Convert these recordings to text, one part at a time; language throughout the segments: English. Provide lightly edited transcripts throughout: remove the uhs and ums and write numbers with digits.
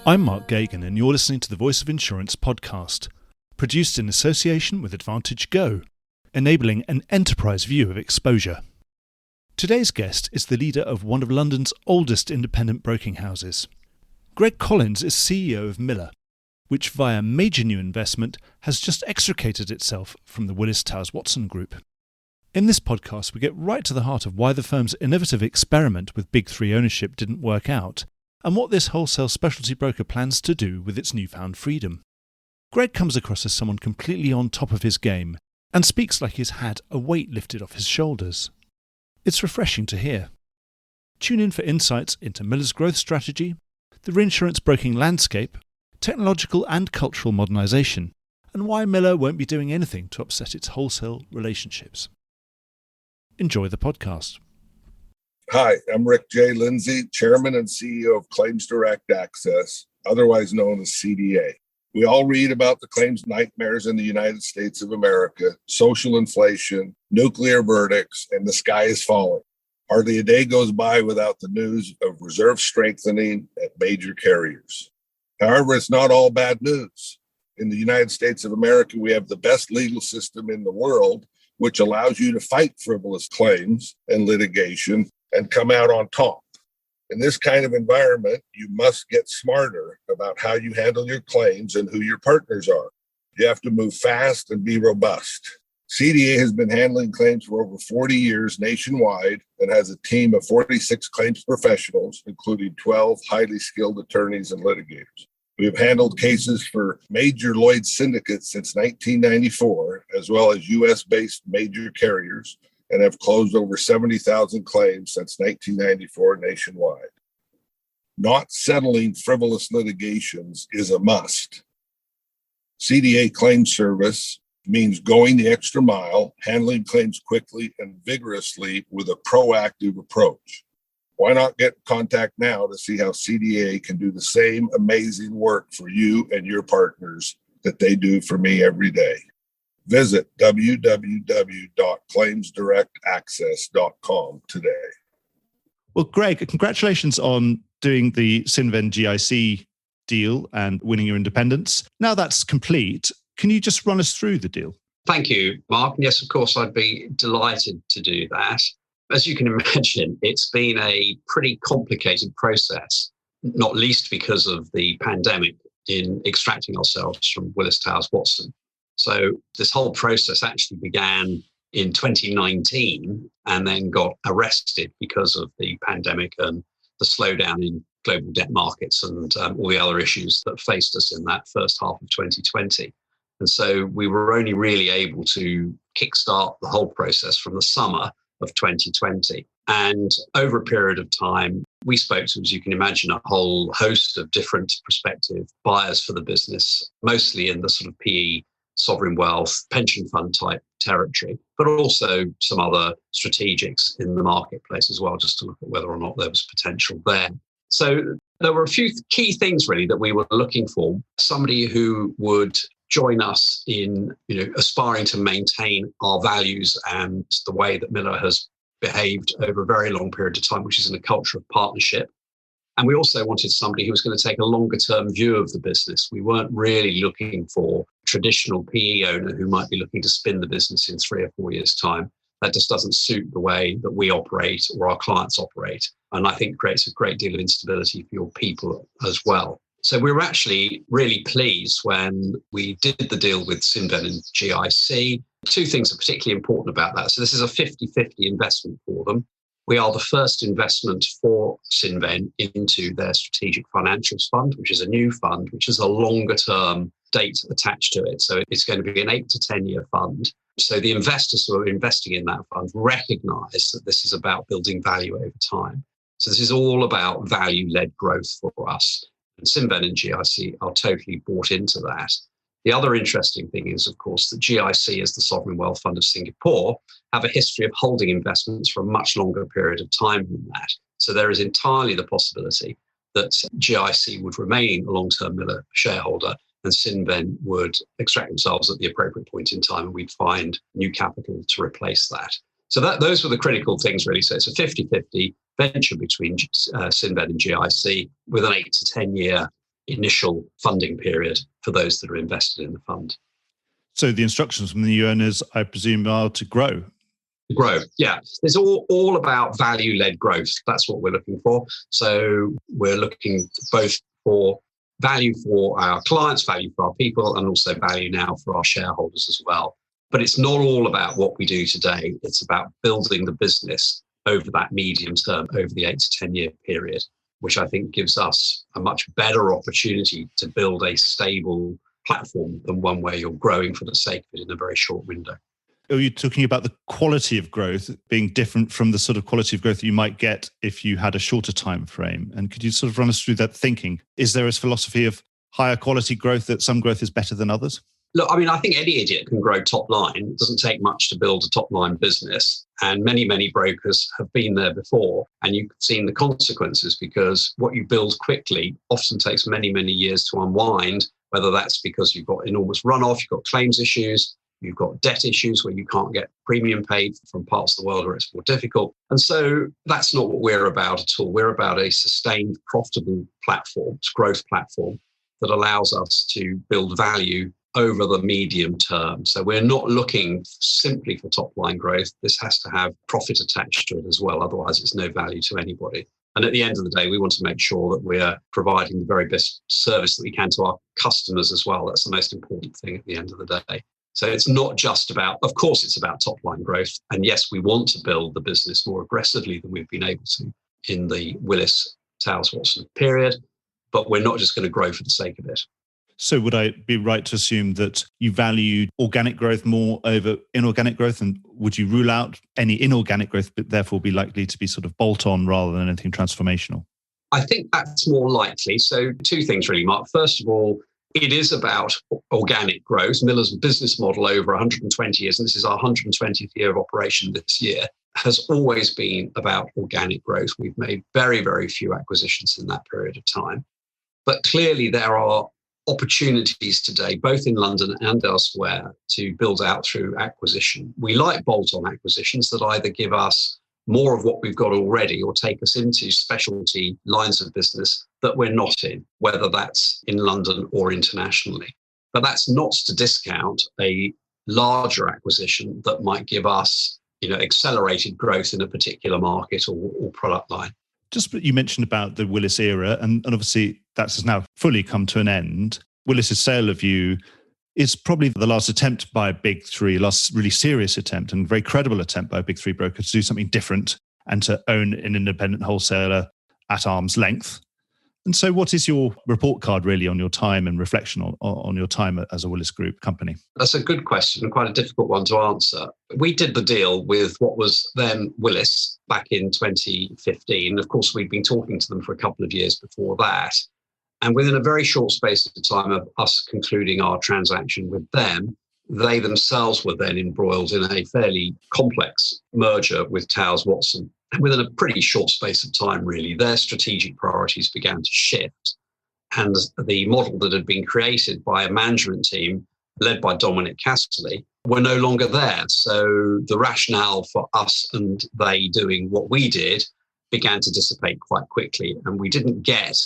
I'm Mark Gagan, and you're listening to the Voice of Insurance podcast, produced in association with Advantage Go, enabling an enterprise view of exposure. Today's guest is the leader of one of London's oldest independent broking houses. Greg Collins is CEO of Miller, which via major new investment has just extricated itself from the Willis Towers Watson Group. In this podcast, we get right to the heart of why the firm's innovative experiment with Big Three ownership didn't work out, and what this wholesale specialty broker plans to do with its newfound freedom. Greg comes across as someone completely on top of his game, and speaks like he's had a weight lifted off his shoulders. It's refreshing to hear. Tune in for insights into Miller's growth strategy, the reinsurance broking landscape, technological and cultural modernisation, and why Miller won't be doing anything to upset its wholesale relationships. Enjoy the podcast. Hi, I'm Rick J. Lindsay, Chairman and CEO of Claims Direct Access, otherwise known as CDA. We all read about the claims nightmares in the United States of America, social inflation, nuclear verdicts, and the sky is falling. Hardly a day goes by without the news of reserve strengthening at major carriers. However, it's not all bad news. In the United States of America, we have the best legal system in the world, which allows you to fight frivolous claims and litigation and come out on top. In this kind of environment, you must get smarter about how you handle your claims and who your partners are. You have to move fast and be robust. CDA has been handling claims for over 40 years nationwide and has a team of 46 claims professionals, including 12 highly skilled attorneys and litigators. We have handled cases for major Lloyd's syndicates since 1994, as well as U.S.-based major carriers, and have closed over 70,000 claims since 1994 nationwide. Not settling frivolous litigations is a must. CDA claims service means going the extra mile, handling claims quickly and vigorously with a proactive approach. Why not get in contact now to see how CDA can do the same amazing work for you and your partners that they do for me every day? Visit www.claimsdirectaccess.com today. Well, Greg, congratulations on doing the Cinven GIC deal and winning your independence. Now that's complete, can you just run us through the deal? Thank you, Mark. Yes, of course, I'd be delighted to do that. As you can imagine, it's been a pretty complicated process, not least because of the pandemic in extracting ourselves from Willis Towers Watson. So this whole process actually began in 2019 and then got arrested because of the pandemic and the slowdown in global debt markets and all the other issues that faced us in that first half of 2020. And so we were only really able to kickstart the whole process from the summer of 2020. And over a period of time, we spoke to, as you can imagine, a whole host of different prospective buyers for the business, mostly in the sort of PE, sovereign wealth, pension fund type territory, but also some other strategics in the marketplace as well, just to look at whether or not there was potential there. So there were a few key things really that we were looking for. Somebody who would join us in, aspiring to maintain our values and the way that Miller has behaved over a very long period of time, which is in a culture of partnership. And we also wanted somebody who was going to take a longer term view of the business. We weren't really looking for a traditional PE owner who might be looking to spin the business in 3 or 4 years' time. That just doesn't suit the way that we operate or our clients operate. And I think creates a great deal of instability for your people as well. So we were actually really pleased when we did the deal with Cinven and GIC. Two things are particularly important about that. So this is a 50-50 investment for them. We are the first investment for Cinven into their strategic financials fund, which is a new fund, which has a longer term date attached to it. So it's going to be an 8 to 10 year fund. So the investors who are investing in that fund recognize that this is about building value over time. So this is all about value-led growth for us. And Cinven and GIC are totally bought into that. The other interesting thing is, of course, that GIC, as the Sovereign Wealth Fund of Singapore, have a history of holding investments for a much longer period of time than that. So there is entirely the possibility that GIC would remain a long-term Miller shareholder and Cinven would extract themselves at the appropriate point in time and we'd find new capital to replace that. So those were the critical things, really. So it's a 50-50 venture between Cinven and GIC with an 8 to 10 year initial funding period for those that are invested in the fund. So the instructions from the new owners, I presume, are to grow. Grow, yeah. It's all about value-led growth. That's what we're looking for. So we're looking both for value for our clients, value for our people, and also value now for our shareholders as well. But it's not all about what we do today. It's about building the business over that medium term, over the 8 to 10 year period, which I think gives us a much better opportunity to build a stable platform than one where you're growing for the sake of it in a very short window. Are you talking about the quality of growth being different from the sort of quality of growth that you might get if you had a shorter time frame? And could you sort of run us through that thinking? Is there a philosophy of higher quality growth, that some growth is better than others? Look, I mean, I think any idiot can grow top line. It doesn't take much to build a top line business. And many, many brokers have been there before. And you've seen the consequences, because what you build quickly often takes many, many years to unwind, whether that's because you've got enormous runoff, you've got claims issues, you've got debt issues where you can't get premium paid from parts of the world where it's more difficult. And so that's not what we're about at all. We're about a sustained, profitable platform, growth platform that allows us to build value over the medium term. So we're not looking simply for top line growth. This has to have profit attached to it as well. Otherwise, it's no value to anybody. And at the end of the day, we want to make sure that we're providing the very best service that we can to our customers as well. That's the most important thing at the end of the day. So it's not just about, of course, it's about top line growth. And yes, we want to build the business more aggressively than we've been able to in the Willis Towers Watson period, but we're not just going to grow for the sake of it. So would I be right to assume that you value organic growth more over inorganic growth? And would you rule out any inorganic growth, but therefore be likely to be sort of bolt-on rather than anything transformational? I think that's more likely. So two things really, Mark. First of all, it is about organic growth. Miller's business model over 120 years, and this is our 120th year of operation this year, has always been about organic growth. We've made very, very few acquisitions in that period of time. But clearly there are opportunities today, both in London and elsewhere, to build out through acquisition. We like bolt-on acquisitions that either give us more of what we've got already or take us into specialty lines of business that we're not in, whether that's in London or internationally. But that's not to discount a larger acquisition that might give us, accelerated growth in a particular market or product line. Just what you mentioned about the Willis era, and obviously that's now fully come to an end. Willis's sale of you is probably the last attempt by a big three, last really serious attempt and very credible attempt by a big three broker to do something different and to own an independent wholesaler at arm's length. And so what is your report card really on your time and reflection on your time as a Willis Group company? That's a good question and quite a difficult one to answer. We did the deal with what was then Willis back in 2015. Of course, we'd been talking to them for a couple of years before that. And within a very short space of time of us concluding our transaction with them, they themselves were then embroiled in a fairly complex merger with Towers Watson. Within a pretty short space of time, really, their strategic priorities began to shift. And the model that had been created by a management team led by Dominic Castley were no longer there. So the rationale for us and they doing what we did began to dissipate quite quickly. And we didn't get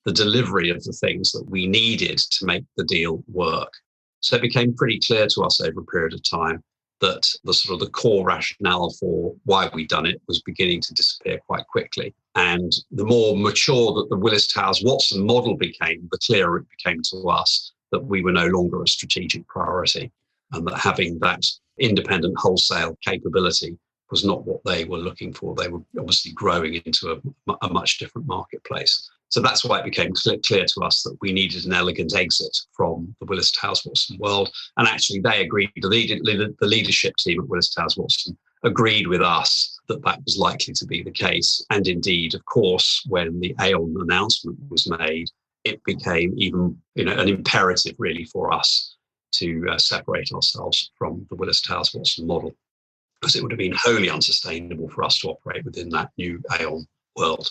the delivery of the things that we needed to make the deal work. So it became pretty clear to us over a period of time that the sort of the core rationale for why we'd done it was beginning to disappear quite quickly. And the more mature that the Willis Towers Watson model became, the clearer it became to us that we were no longer a strategic priority and that having that independent wholesale capability was not what they were looking for. They were obviously growing into a much different marketplace. So that's why it became clear to us that we needed an elegant exit from the Willis Towers Watson world. And actually they agreed, the leadership team at Willis Towers Watson agreed with us that that was likely to be the case. And indeed, of course, when the Aon announcement was made, it became even an imperative really for us to separate ourselves from the Willis Towers Watson model, because it would have been wholly unsustainable for us to operate within that new Aon world.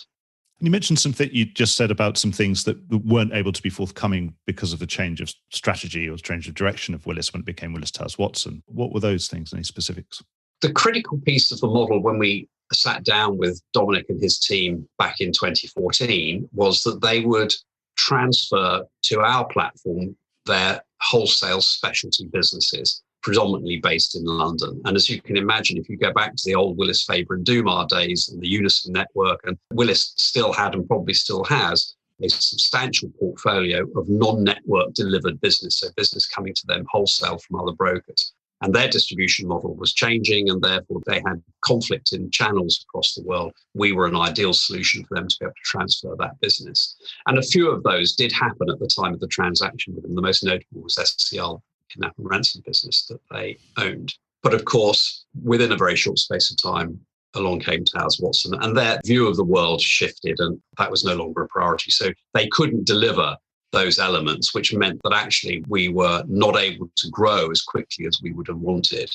And you mentioned something you just said about some things that weren't able to be forthcoming because of the change of strategy or change of direction of Willis when it became Willis Towers Watson. What were those things? Any specifics? The critical piece of the model when we sat down with Dominic and his team back in 2014 was that they would transfer to our platform their wholesale specialty businesses, predominantly based in London. And as you can imagine, if you go back to the old Willis, Faber and Dumar days and the Unison network, and Willis still had and probably still has a substantial portfolio of non-network delivered business, so business coming to them wholesale from other brokers. And their distribution model was changing, and therefore they had conflict in channels across the world. We were an ideal solution for them to be able to transfer that business. And a few of those did happen at the time of the transaction with them. The most notable was SCR, kidnap and ransom business that they owned. But of course, within a very short space of time, along came Towers Watson, and their view of the world shifted, and that was no longer a priority. So they couldn't deliver those elements, which meant that actually we were not able to grow as quickly as we would have wanted.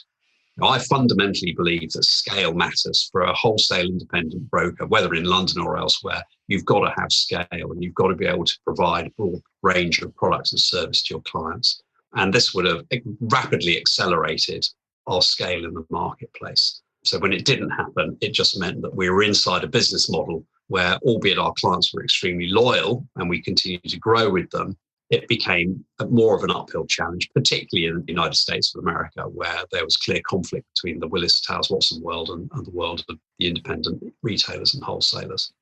Now, I fundamentally believe that scale matters for a wholesale independent broker, whether in London or elsewhere. You've got to have scale, and you've got to be able to provide a broad range of products and service to your clients. And this would have rapidly accelerated our scale in the marketplace. So when it didn't happen, it just meant that we were inside a business model where, albeit our clients were extremely loyal and we continued to grow with them, it became more of an uphill challenge, particularly in the United States of America, where there was clear conflict between the Willis Towers Watson world and the world of the independent retailers and wholesalers.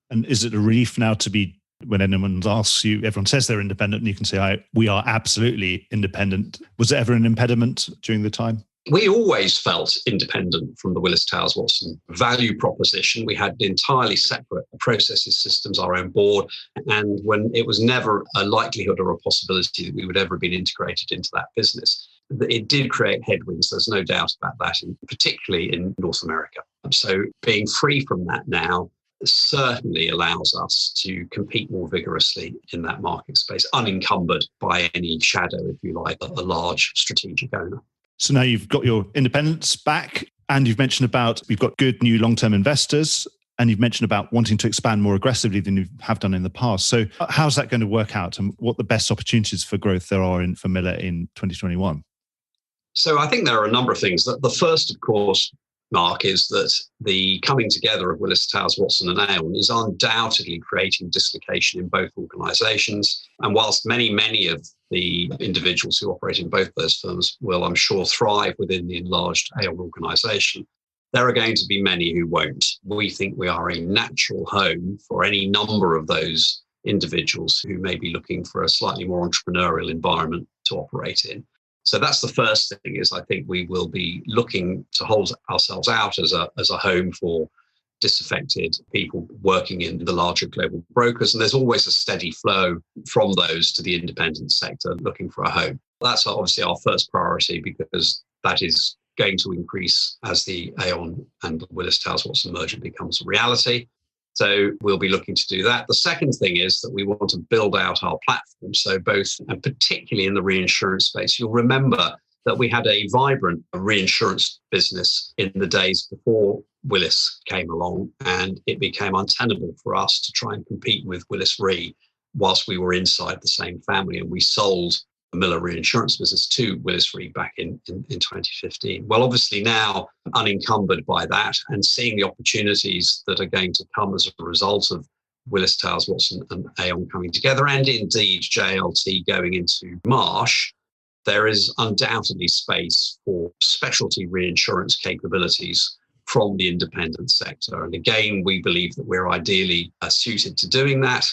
And is it a relief now to be, when anyone asks you, everyone says they're independent, and you can say, we are absolutely independent. Was there ever an impediment during the time? We always felt independent from the Willis Towers Watson value proposition. We had entirely separate processes, systems, our own board. And when it was never a likelihood or a possibility that we would ever have been integrated into that business, it did create headwinds. There's no doubt about that, particularly in North America. So being free from that now certainly allows us to compete more vigorously in that market space, unencumbered by any shadow, if you like, of a large strategic owner. So now you've got your independence back, and you've mentioned about you've got good new long-term investors, and you've mentioned about wanting to expand more aggressively than you have done in the past. So how's that going to work out, and what the best opportunities for growth there are for Miller in 2021? So I think there are a number of things. The first, of course, Mark, is that the coming together of Willis Towers Watson and Aon is undoubtedly creating dislocation in both organisations. And whilst many of the individuals who operate in both those firms will, I'm sure, thrive within the enlarged Aon organisation, there are going to be many who won't. We think we are a natural home for any number of those individuals who may be looking for a slightly more entrepreneurial environment to operate in. So that's the first thing, is I think we will be looking to hold ourselves out as a home for disaffected people working in the larger global brokers. And there's always a steady flow from those to the independent sector looking for a home. That's obviously our first priority, because that is going to increase as the Aon and Willis Towers Watson merger becomes a reality. So we'll be looking to do that. The second thing is that we want to build out our platform. So both, and particularly in the reinsurance space, you'll remember that we had a vibrant reinsurance business in the days before Willis came along, and it became untenable for us to try and compete with Willis Re whilst we were inside the same family. And we sold the Miller reinsurance business to Willis Re back in 2015. Well, obviously now unencumbered by that and seeing the opportunities that are going to come as a result of Willis Towers Watson and Aon coming together, and indeed JLT going into Marsh, there is undoubtedly space for specialty reinsurance capabilities from the independent sector. And again, we believe that we're ideally suited to doing that.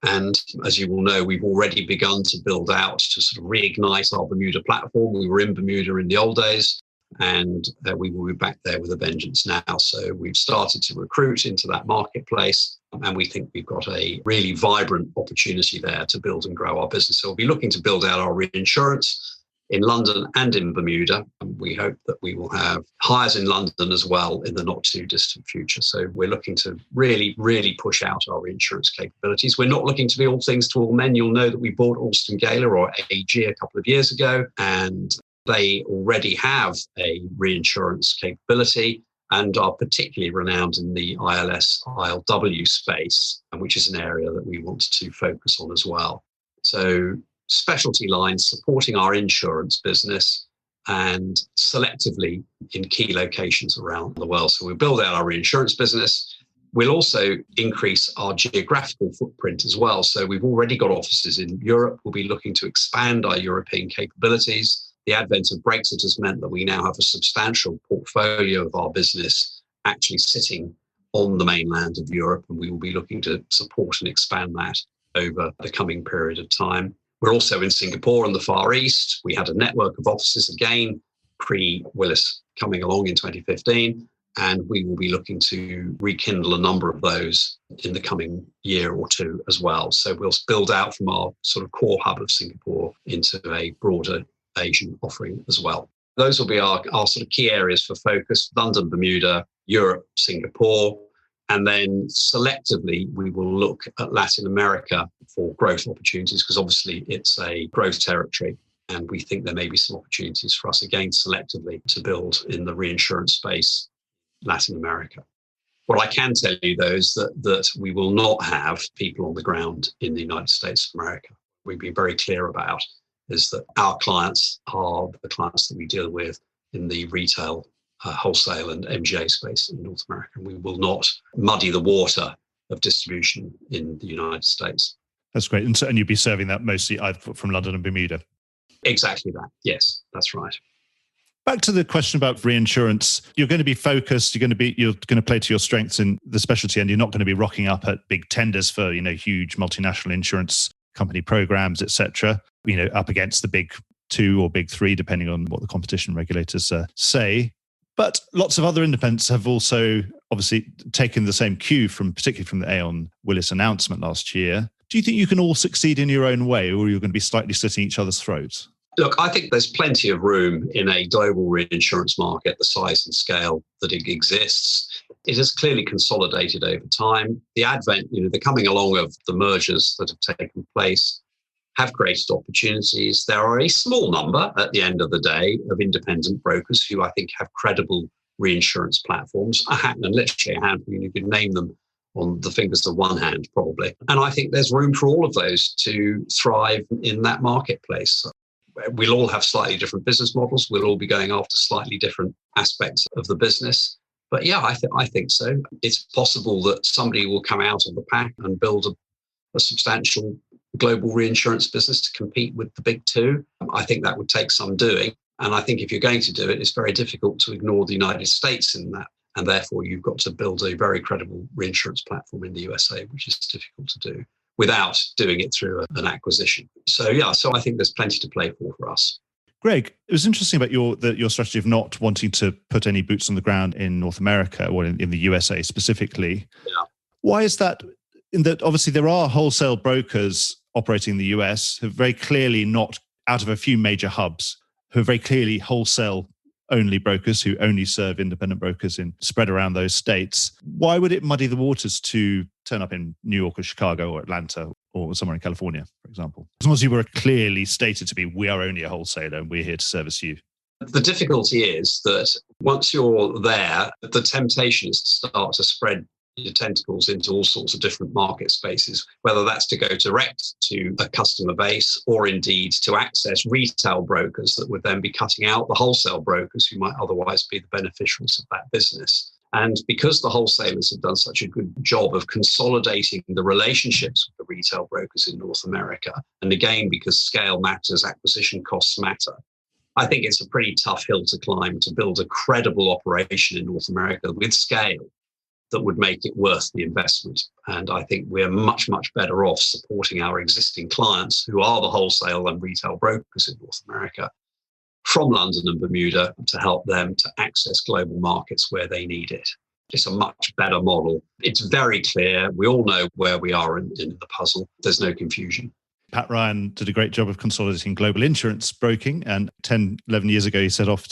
And as you will know, we've already begun to build out to sort of reignite our Bermuda platform. We were in Bermuda in the old days, and we will be back there with a vengeance now. So we've started to recruit into that marketplace, and we think we've got a really vibrant opportunity there to build and grow our business. So we'll be looking to build out our reinsurance in London and in Bermuda. And we hope that we will have hires in London as well in the not too distant future. So we're looking to really push out our reinsurance capabilities. We're not looking to be all things to all men. You'll know that we bought Alston Gaylor, or AG, a couple of years ago, and they already have a reinsurance capability and are particularly renowned in the ILS, ILW space, which is an area that we want to focus on as well. So specialty lines supporting our insurance business, and selectively in key locations around the world. So we build out our reinsurance business. We'll also increase our geographical footprint as well. So we've already got offices in Europe. We'll be looking to expand our European capabilities. The advent of Brexit has meant that we now have a substantial portfolio of our business actually sitting on the mainland of Europe, and we will be looking to support and expand that over the coming period of time. We're also in Singapore and the Far East. We had a network of offices again, pre-Willis coming along in 2015. And we will be looking to rekindle a number of those in the coming year or two as well. So we'll build out from our sort of core hub of Singapore into a broader Asian offering as well. Those will be our sort of key areas for focus: London, Bermuda, Europe, Singapore. And then selectively, we will look at Latin America for growth opportunities, because obviously it's a growth territory. And we think there may be some opportunities for us, again, selectively to build in the reinsurance space, Latin America. What I can tell you, though, is that we will not have people on the ground in the United States of America. We've been very clear about is that our clients are the clients that we deal with in the retail, wholesale and MGA space in North America. We will not muddy the water of distribution in the United States. That's great. And you'd be serving that mostly from London and Bermuda? Exactly that. Yes, that's right. Back to the question about reinsurance, you're going to be focused, you're going to play to your strengths in the specialty, and you're not going to be rocking up at big tenders for, huge multinational insurance company programs, etc., up against the big two or big three, depending on what the competition regulators say. But lots of other independents have also obviously taken the same cue particularly from the Aon Willis announcement last year. Do you think you can all succeed in your own way, or you're going to be slightly slitting each other's throats? Look, I think there's plenty of room in a global reinsurance market, the size and scale that it exists. It has clearly consolidated over time. The advent, the coming along of the mergers that have taken place have created opportunities. There are a small number at the end of the day of independent brokers who I think have credible reinsurance platforms. Literally a handful, you could name them on the fingers of one hand, probably. And I think there's room for all of those to thrive in that marketplace. We'll all have slightly different business models. We'll all be going after slightly different aspects of the business. But yeah, I think so. It's possible that somebody will come out of the pack and build a substantial global reinsurance business to compete with the big two. I think that would take some doing. And I think if you're going to do it, it's very difficult to ignore the United States in that. And therefore, you've got to build a very credible reinsurance platform in the USA, which is difficult to do without doing it through an acquisition. So I think there's plenty to play for us. Greg, it was interesting about your strategy of not wanting to put any boots on the ground in North America or in the USA specifically. Yeah. Why is that? In that obviously there are wholesale brokers operating in the US who are very clearly not, out of a few major hubs, who are very clearly wholesale only brokers who only serve independent brokers spread around those states. Why would it muddy the waters to turn up in New York or Chicago or Atlanta or somewhere in California, for example? As long as you were clearly stated to be, we are only a wholesaler and we're here to service you. The difficulty is that once you're there, the temptation is to start to spread your tentacles into all sorts of different market spaces, whether that's to go direct to a customer base or indeed to access retail brokers that would then be cutting out the wholesale brokers who might otherwise be the beneficiaries of that business. And because the wholesalers have done such a good job of consolidating the relationships with the retail brokers in North America, and again, because scale matters, acquisition costs matter, I think it's a pretty tough hill to climb to build a credible operation in North America with scale that would make it worth the investment. And I think we're much, much better off supporting our existing clients, who are the wholesale and retail brokers in North America, from London and Bermuda, to help them to access global markets where they need it. It's a much better model. It's very clear. We all know where we are in the puzzle. There's no confusion. Pat Ryan did a great job of consolidating global insurance broking, and 10, 11 years ago he set off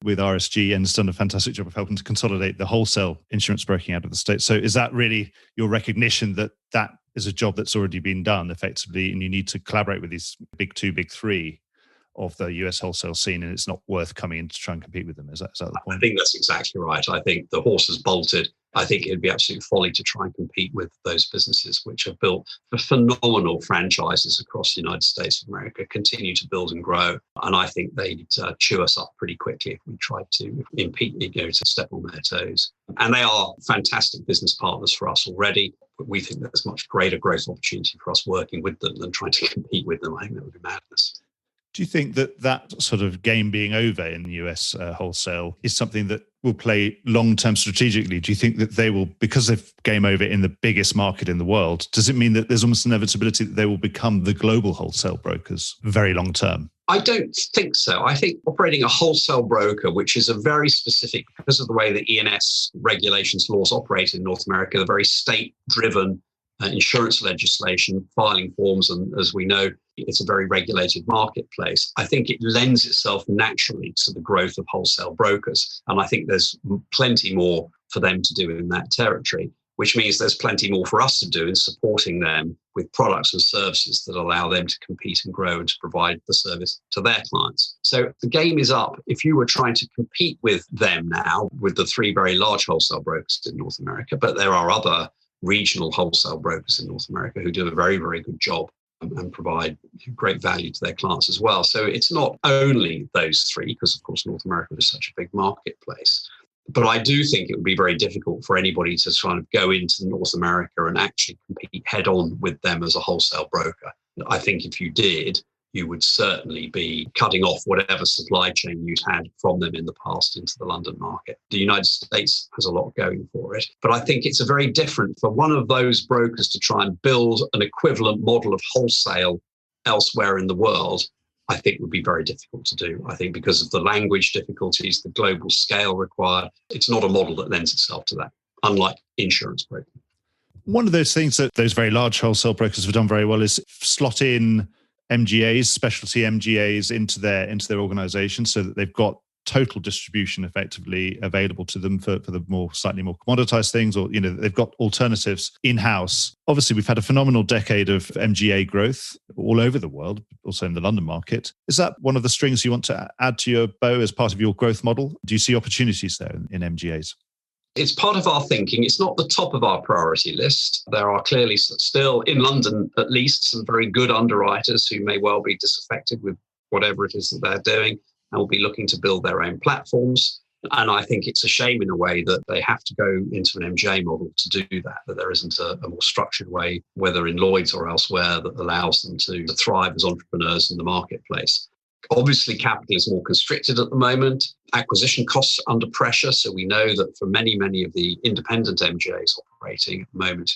with RSG and has done a fantastic job of helping to consolidate the wholesale insurance broking out of the States. So is that really your recognition that is a job that's already been done effectively, and you need to collaborate with these big two, big three of the US wholesale scene, and it's not worth coming in to try and compete with them? Is that the point? I think that's exactly right. I think the horse has bolted. I think it'd be absolute folly to try and compete with those businesses which have built phenomenal franchises across the United States of America, continue to build and grow. And I think they'd chew us up pretty quickly if we tried to impede, to step on their toes. And they are fantastic business partners for us already. But we think there's much greater growth opportunity for us working with them than trying to compete with them. I think that would be madness. Do you think that sort of game being over in US wholesale is something that will play long-term strategically? Do you think that they will, because they've game over in the biggest market in the world, does it mean that there's almost an inevitability that they will become the global wholesale brokers very long-term? I don't think so. I think operating a wholesale broker, which is a very specific, because of the way the E&S regulations laws operate in North America, the very state-driven insurance legislation, filing forms, and as we know, it's a very regulated marketplace. I think it lends itself naturally to the growth of wholesale brokers. And I think there's plenty more for them to do in that territory, which means there's plenty more for us to do in supporting them with products and services that allow them to compete and grow and to provide the service to their clients. So the game is up. If you were trying to compete with them now, with the three very large wholesale brokers in North America, but there are other regional wholesale brokers in North America who do a very, very good job and provide great value to their clients as well. So it's not only those three, because of course North America is such a big marketplace. But I do think it would be very difficult for anybody to try and go into North America and actually compete head on with them as a wholesale broker. I think if you did, you would certainly be cutting off whatever supply chain you'd had from them in the past into the London market. The United States has a lot going for it, but I think it's a very different for one of those brokers to try and build an equivalent model of wholesale elsewhere in the world. I think would be very difficult to do. I think because of the language difficulties, the global scale required, it's not a model that lends itself to that, unlike insurance broking. One of those things that those very large wholesale brokers have done very well is slot in MGAs, specialty MGAs into their organization so that they've got total distribution effectively available to them for the slightly more commoditized things, or they've got alternatives in-house. Obviously, we've had a phenomenal decade of MGA growth all over the world, also in the London market. Is that one of the strings you want to add to your bow as part of your growth model? Do you see opportunities there in MGAs? It's part of our thinking. It's not the top of our priority list. There are clearly still, in London at least, some very good underwriters who may well be disaffected with whatever it is that they're doing and will be looking to build their own platforms. And I think it's a shame in a way that they have to go into an MGA model to do that there isn't a more structured way, whether in Lloyd's or elsewhere, that allows them to thrive as entrepreneurs in the marketplace. Obviously, capital is more constricted at the moment. Acquisition costs are under pressure. So we know that for many, many of the independent MGAs operating at the moment,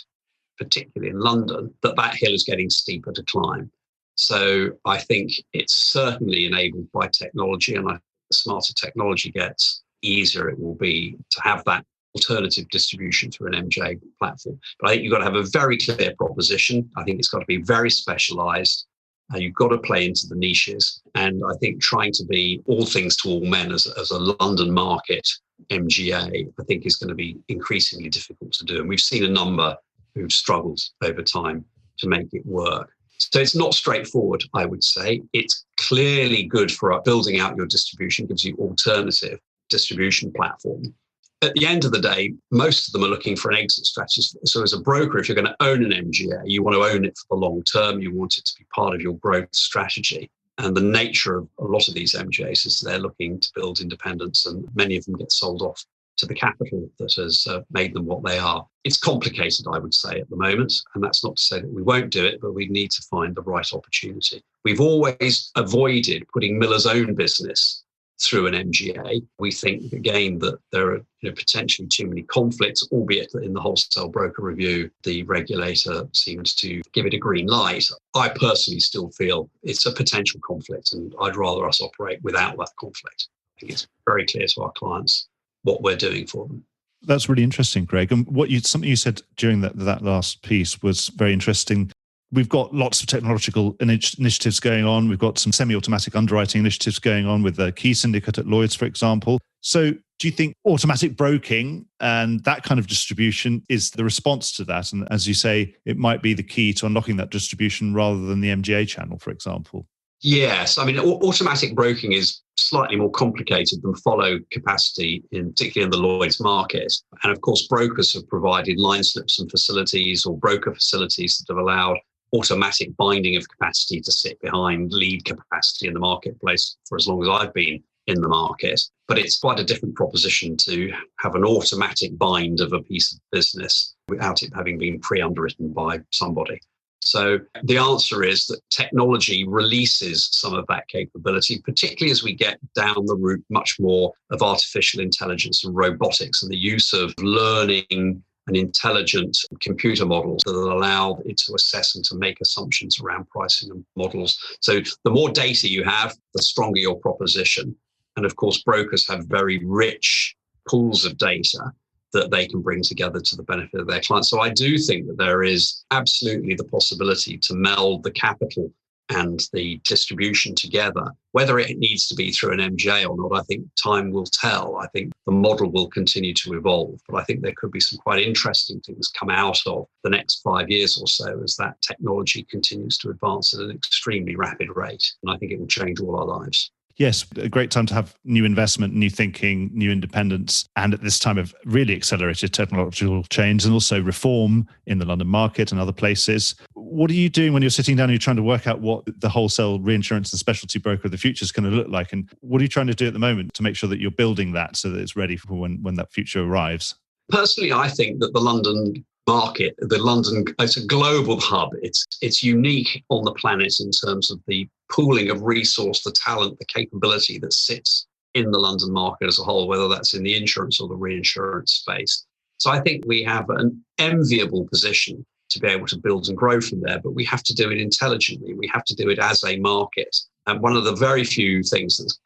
particularly in London, that hill is getting steeper to climb. So I think it's certainly enabled by technology. And the smarter technology gets, easier it will be to have that alternative distribution through an MGA platform. But I think you've got to have a very clear proposition. I think it's got to be very specialized. You've got to play into the niches. And I think trying to be all things to all men as a London market MGA, I think is going to be increasingly difficult to do. And we've seen a number who've struggled over time to make it work. So it's not straightforward, I would say. It's clearly good for building out your distribution, gives you alternative distribution platform. At the end of the day, most of them are looking for an exit strategy. So as a broker, if you're going to own an MGA, you want to own it for the long term. You want it to be part of your growth strategy. And the nature of a lot of these MGAs is they're looking to build independence, and many of them get sold off to the capital that has made them what they are. It's complicated, I would say, at the moment. And that's not to say that we won't do it, but we need to find the right opportunity. We've always avoided putting Miller's own business through an MGA. We think, again, that there are potentially too many conflicts, albeit that in the wholesale broker review, the regulator seems to give it a green light. I personally still feel it's a potential conflict, and I'd rather us operate without that conflict. I think it's very clear to our clients what we're doing for them. That's really interesting, Greg. And something you said during that last piece was very interesting. We've got lots of technological initiatives going on. We've got some semi-automatic underwriting initiatives going on with the Key Syndicate at Lloyd's, for example. So do you think automatic broking and that kind of distribution is the response to that? And as you say, it might be the key to unlocking that distribution rather than the MGA channel, for example? Yes. I mean, automatic broking is slightly more complicated than follow capacity, particularly in the Lloyd's market. And of course, brokers have provided line slips and facilities or broker facilities that have allowed automatic binding of capacity to sit behind lead capacity in the marketplace for as long as I've been in the market. But it's quite a different proposition to have an automatic bind of a piece of business without it having been pre-underwritten by somebody. So the answer is that technology releases some of that capability, particularly as we get down the route much more of artificial intelligence and robotics and the use of learning and intelligent computer models that will allow it to assess and to make assumptions around pricing and models. So the more data you have, the stronger your proposition. And of course, brokers have very rich pools of data that they can bring together to the benefit of their clients. So I do think that there is absolutely the possibility to meld the capital and the distribution together. Whether it needs to be through an MGA or not, I think time will tell. I think the model will continue to evolve, but I think there could be some quite interesting things come out of the next 5 years or so as that technology continues to advance at an extremely rapid rate. And I think it will change all our lives. Yes, a great time to have new investment, new thinking, new independence, and at this time of really accelerated technological change and also reform in the London market and other places. What are you doing when you're sitting down and you're trying to work out what the wholesale reinsurance and specialty broker of the future is going to look like? And what are you trying to do at the moment to make sure that you're building that so that it's ready for when that future arrives? Personally, I think that the London market, it's a global hub. It's unique on the planet in terms of the pooling of resource, the talent, the capability that sits in the London market as a whole, whether that's in the insurance or the reinsurance space. So I think we have an enviable position to be able to build and grow from there, but we have to do it intelligently. We have to do it as a market. And one of the very few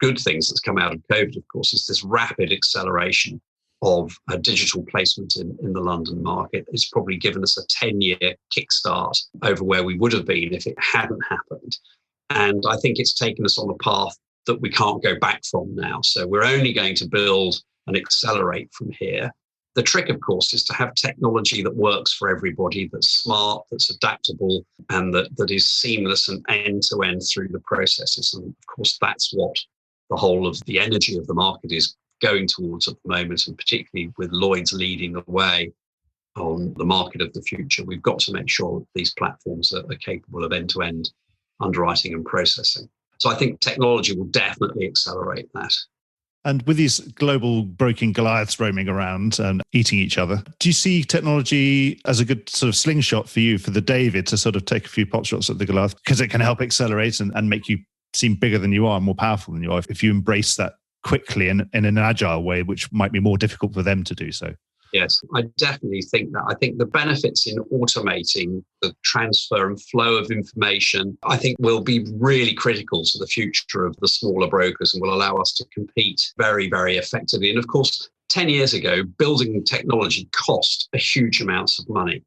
good things that's come out of COVID, of course, is this rapid acceleration of a digital placement in the London market. It's probably given us a 10-year kickstart over where we would have been if it hadn't happened. And I think it's taken us on a path that we can't go back from now. So we're only going to build and accelerate from here. The trick, of course, is to have technology that works for everybody, that's smart, that's adaptable, and that is seamless and end-to-end through the processes. And of course, that's what the whole of the energy of the market is going towards at the moment, and particularly with Lloyd's leading the way on the market of the future. We've got to make sure that these platforms are capable of end-to-end underwriting and processing. So I think technology will definitely accelerate that. And with these global broking Goliaths roaming around and eating each other, do you see technology as a good sort of slingshot for you, for the David, to sort of take a few pot shots at the Goliath? Because it can help accelerate and make you seem bigger than you are, more powerful than you are, if you embrace that quickly and in an agile way, which might be more difficult for them to do so. Yes, I definitely think that. I think the benefits in automating the transfer and flow of information, I think will be really critical to the future of the smaller brokers and will allow us to compete very, very effectively. And of course, 10 years ago, building technology cost a huge amounts of money.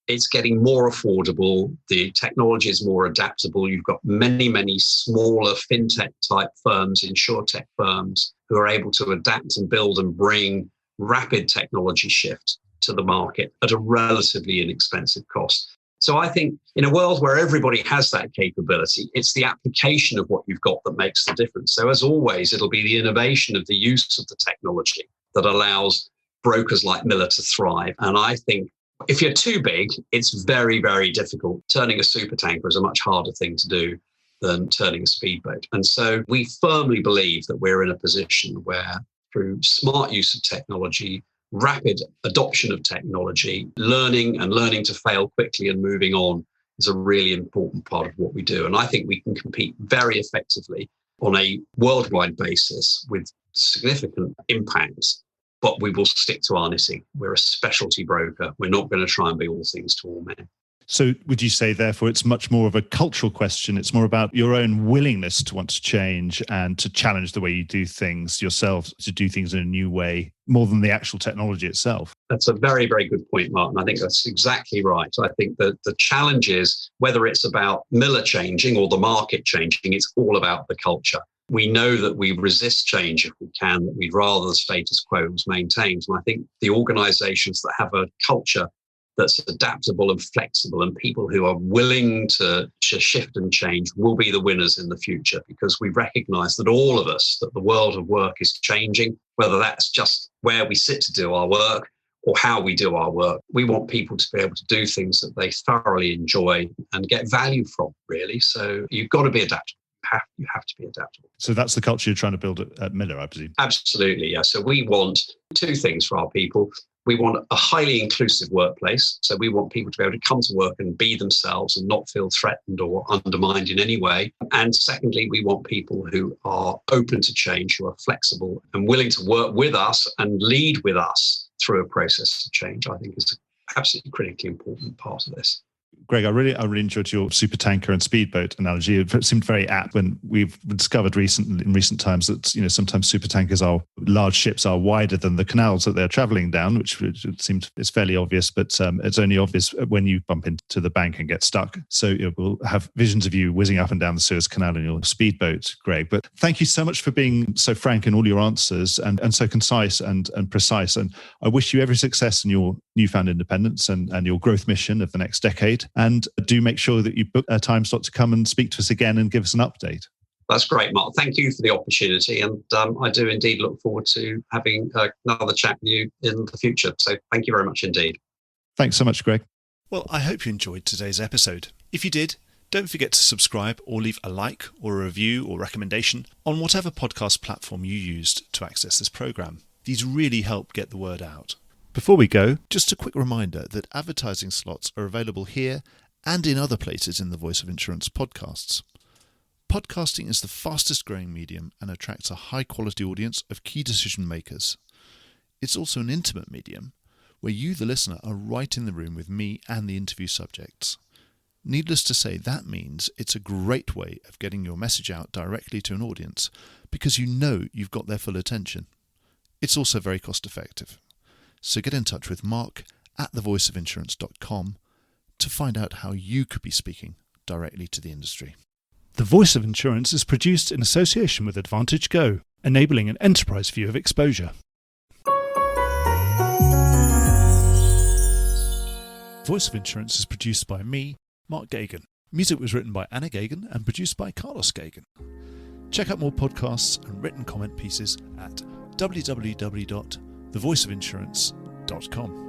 It's getting more affordable. The technology is more adaptable. You've got many, many smaller fintech type firms, insurtech firms who are able to adapt and build and bring rapid technology shift to the market at a relatively inexpensive cost. So I think in a world where everybody has that capability, it's the application of what you've got that makes the difference. So as always, it'll be the innovation of the use of the technology that allows brokers like Miller to thrive. And I think if you're too big, it's very, very difficult. Turning a supertanker is a much harder thing to do than turning a speedboat. And so we firmly believe that we're in a position where through smart use of technology, rapid adoption of technology, learning to fail quickly and moving on is a really important part of what we do. And I think we can compete very effectively on a worldwide basis with significant impacts, but we will stick to our knitting. We're a specialty broker. We're not going to try and be all things to all men. So would you say, therefore, it's much more of a cultural question? It's more about your own willingness to want to change and to challenge the way you do things yourself, to do things in a new way, more than the actual technology itself? That's a very, very good point, Martin. I think that's exactly right. I think that the challenge is, whether it's about Miller changing or the market changing, it's all about the culture. We know that we resist change if we can, that we'd rather the status quo was maintained. And I think the organizations that have a culture that's adaptable and flexible, and people who are willing to shift and change will be the winners in the future, because we recognize that all of us, that the world of work is changing, whether that's just where we sit to do our work or how we do our work. We want people to be able to do things that they thoroughly enjoy and get value from, really. So you've got to be adaptable. You have to be adaptable. So that's the culture you're trying to build at Miller, I presume? Absolutely, yeah. So we want two things for our people. We want a highly inclusive workplace. So we want people to be able to come to work and be themselves and not feel threatened or undermined in any way. And secondly, we want people who are open to change, who are flexible and willing to work with us and lead with us through a process of change. I think is an absolutely critically important part of this. Greg, I really enjoyed your supertanker and speedboat analogy. It seemed very apt when we've discovered in recent times that sometimes supertankers large ships are wider than the canals that they're traveling down, which it seems is fairly obvious, but it's only obvious when you bump into the bank and get stuck. So we'll have visions of you whizzing up and down the Suez Canal in your speedboat, Greg. But thank you so much for being so frank in all your answers and so concise and precise. And I wish you every success in your newfound independence and your growth mission of the next decade. And do make sure that you book a time slot to come and speak to us again and give us an update. That's great, Mark. Thank you for the opportunity. And I do indeed look forward to having another chat with you in the future. So thank you very much indeed. Thanks so much, Greg. Well, I hope you enjoyed today's episode. If you did, don't forget to subscribe or leave a like or a review or recommendation on whatever podcast platform you used to access this programme. These really help get the word out. Before we go, just a quick reminder that advertising slots are available here and in other places in the Voice of Insurance podcasts. Podcasting is the fastest growing medium and attracts a high quality audience of key decision makers. It's also an intimate medium where you, the listener, are right in the room with me and the interview subjects. Needless to say, that means it's a great way of getting your message out directly to an audience because you know you've got their full attention. It's also very cost effective. So get in touch with Mark at thevoiceofinsurance.com to find out how you could be speaking directly to the industry. The Voice of Insurance is produced in association with Advantage Go, enabling an enterprise view of exposure. Voice of Insurance is produced by me, Mark Gagan. Music was written by Anna Gagan and produced by Carlos Gagan. Check out more podcasts and written comment pieces at www.thevoiceofinsurance.com.